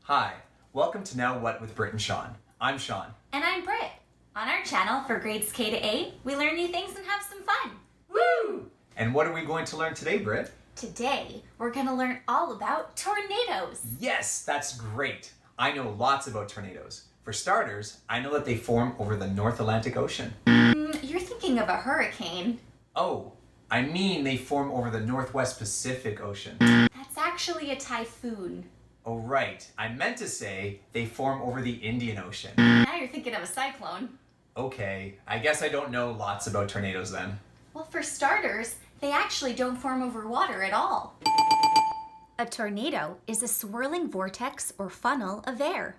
Hi, welcome to Now What with Britt and Shawn. I'm Shawn. And I'm Britt. On our channel for grades K to 8, we learn new things and have some fun. Woo! And what are we going to learn today, Britt? Today, we're going to learn all about tornadoes. Yes, that's great. I know lots about tornadoes. For starters, I know that they form over the North Atlantic Ocean. You're thinking of a hurricane. Oh, I mean they form over the Northwest Pacific Ocean. That's actually a typhoon. Oh, right. I meant to say they form over the Indian Ocean. Now you're thinking of a cyclone. Okay, I guess I don't know lots about tornadoes then. Well, for starters, they actually don't form over water at all. A tornado is a swirling vortex or funnel of air.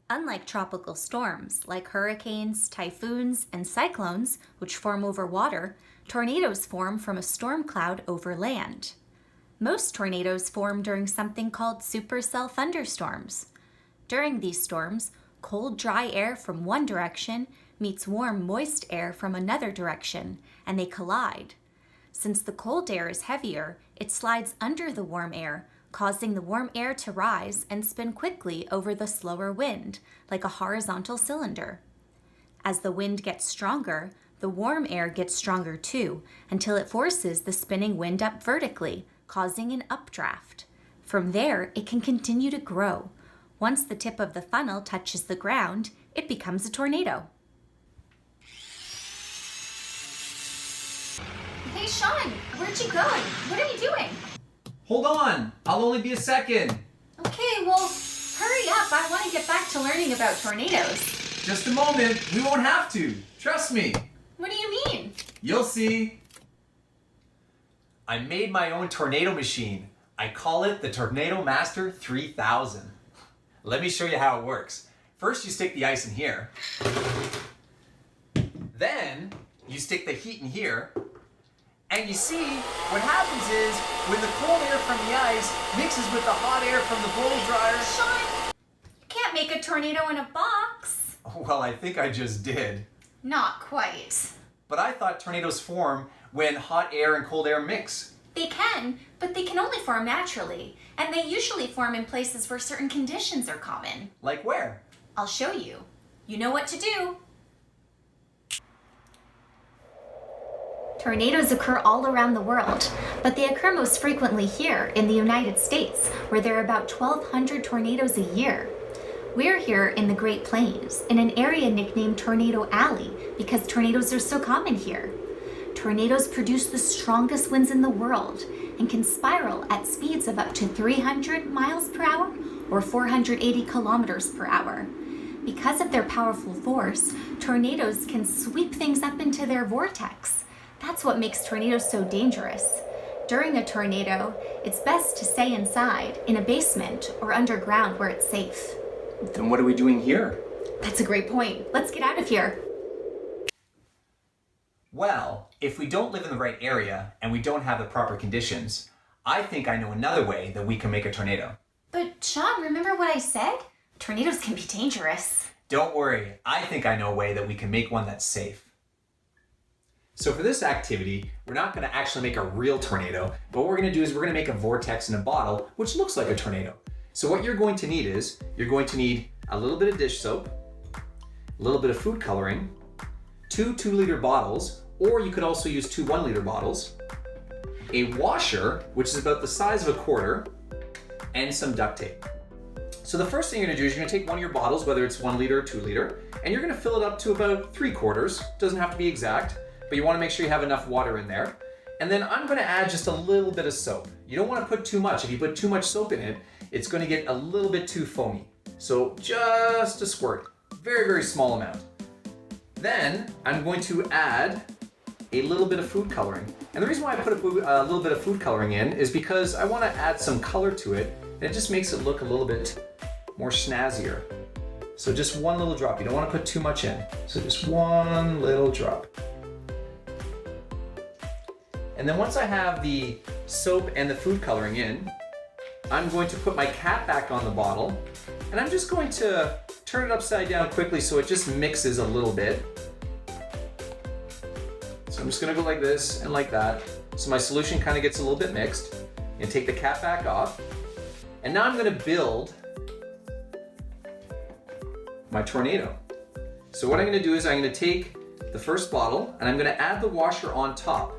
Unlike tropical storms like hurricanes, typhoons, and cyclones, which form over water, tornadoes form from a storm cloud over land. Most tornadoes form during something called supercell thunderstorms. During these storms, cold, dry air from one direction meets warm, moist air from another direction, and they collide. Since the cold air is heavier, it slides under the warm air, causing the warm air to rise and spin quickly over the slower wind, like a horizontal cylinder. As the wind gets stronger, the warm air gets stronger too, until it forces the spinning wind up vertically, causing an updraft. From there, it can continue to grow. Once the tip of the funnel touches the ground, it becomes a tornado. Hey Shawn, where'd you go? What are you doing? Hold on, I'll only be a second. Okay, well, hurry up. I want to get back to learning about tornadoes. Just a moment, we won't have to. Trust me. What do you mean? You'll see. I made my own tornado machine. I call it the Tornado Master 3000. Let me show you how it works. First, you stick the ice in here. Then, you stick the heat in here. And you see, what happens is, when the cold air from the ice mixes with the hot air from the blow dryer... Shawn, you can't make a tornado in a box. Well, I think I just did. Not quite. But I thought tornadoes form when hot air and cold air mix. They can, but they can only form naturally. And they usually form in places where certain conditions are common. Like where? I'll show you. You know what to do. Tornadoes occur all around the world, but they occur most frequently here in the United States, where there are about 1,200 tornadoes a year. We're here in the Great Plains, in an area nicknamed Tornado Alley, because tornadoes are so common here. Tornadoes produce the strongest winds in the world and can spiral at speeds of up to 300 miles per hour or 480 kilometers per hour. Because of their powerful force, tornadoes can sweep things up into their vortex. That's what makes tornadoes so dangerous. During a tornado, it's best to stay inside, in a basement or underground where it's safe. Then what are we doing here? That's a great point. Let's get out of here. Well, if we don't live in the right area and we don't have the proper conditions, I think I know another way that we can make a tornado. But Shawn, remember what I said? Tornadoes can be dangerous. Don't worry, I think I know a way that we can make one that's safe. So for this activity, we're not going to actually make a real tornado, but what we're going to do is we're going to make a vortex in a bottle, which looks like a tornado. So what you're going to need is, you're going to need a little bit of dish soap, a little bit of food coloring, 2 2-liter bottles, or you could also use 2 1-liter bottles, a washer, which is about the size of a quarter, and some duct tape. So the first thing you're going to do is you're going to take one of your bottles, whether it's 1 liter or 2 liter, and you're going to fill it up to about 3/4. Doesn't have to be exact, but you want to make sure you have enough water in there. And then I'm going to add just a little bit of soap. You don't want to put too much. If you put too much soap in it, it's going to get a little bit too foamy. So just a squirt, very, very small amount. Then I'm going to add a little bit of food coloring. And the reason why I put a little bit of food coloring in is because I want to add some color to it, and it just makes it look a little bit more snazzier. So just one little drop. You don't want to put too much in. So just one little drop. And then once I have the soap and the food coloring in, I'm going to put my cap back on the bottle, and I'm just going to turn it upside down quickly so it just mixes a little bit. So I'm just gonna go like this and like that. So my solution kind of gets a little bit mixed. And take the cap back off. And now I'm gonna build my tornado. So what I'm gonna do is I'm gonna take the first bottle and I'm gonna add the washer on top.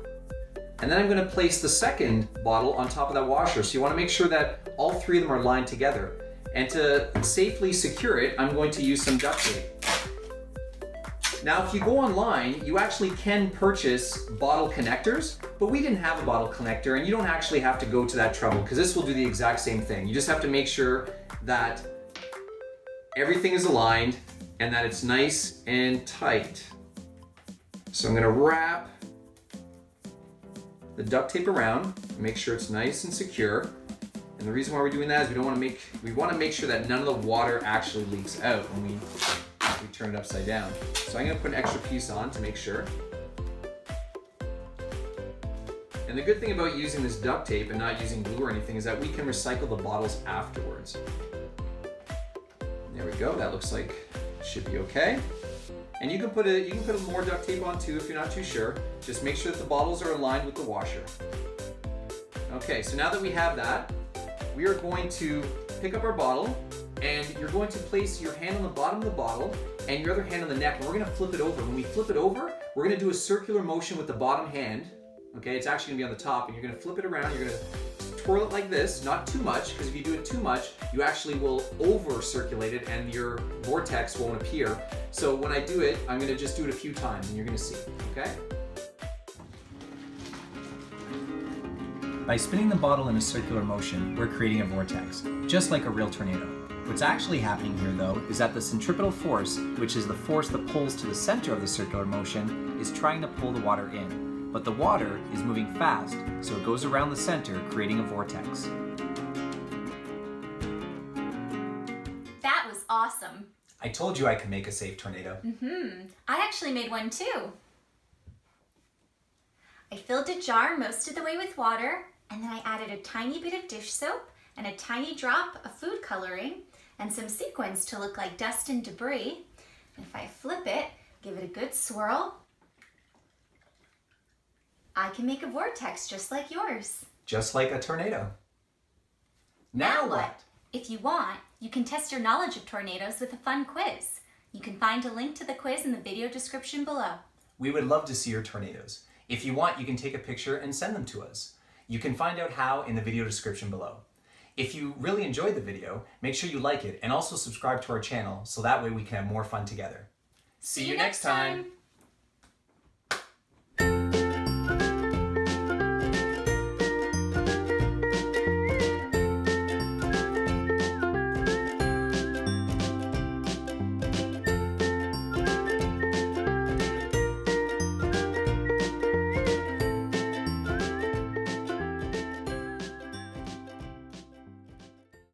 And then I'm gonna place the second bottle on top of that washer. So you wanna make sure that all three of them are lined together. And to safely secure it, I'm going to use some duct tape. Now, if you go online, you actually can purchase bottle connectors, but we didn't have a bottle connector, and you don't actually have to go to that trouble because this will do the exact same thing. You just have to make sure that everything is aligned and that it's nice and tight. So I'm gonna wrap the duct tape around, make sure it's nice and secure. And the reason why we're doing that is we want to make sure that none of the water actually leaks out when we turn it upside down. So I'm gonna put an extra piece on to make sure. And the good thing about using this duct tape and not using glue or anything is that we can recycle the bottles afterwards. There we go, that looks like it should be okay. And you can put more duct tape on too if you're not too sure. Just make sure that the bottles are aligned with the washer. Okay, so now that we have that, we are going to pick up our bottle and you're going to place your hand on the bottom of the bottle and your other hand on the neck, and we're gonna flip it over. When we flip it over, we're gonna do a circular motion with the bottom hand. Okay, it's actually gonna be on the top, and you're gonna flip it around, you're gonna twirl it like this, not too much, because if you do it too much, you actually will over-circulate it and your vortex won't appear. So when I do it, I'm gonna just do it a few times and you're gonna see, okay? By spinning the bottle in a circular motion, we're creating a vortex, just like a real tornado. What's actually happening here though is that the centripetal force, which is the force that pulls to the center of the circular motion, is trying to pull the water in. But the water is moving fast, so it goes around the center, creating a vortex. That was awesome. I told you I could make a safe tornado. I actually made one too. I filled a jar most of the way with water, and then I added a tiny bit of dish soap and a tiny drop of food coloring and some sequins to look like dust and debris. And if I flip it, give it a good swirl, I can make a vortex just like yours. Just like a tornado. Now what? If you want, you can test your knowledge of tornadoes with a fun quiz. You can find a link to the quiz in the video description below. We would love to see your tornadoes. If you want, you can take a picture and send them to us. You can find out how in the video description below. If you really enjoyed the video, make sure you like it and also subscribe to our channel so that way we can have more fun together. See you next time.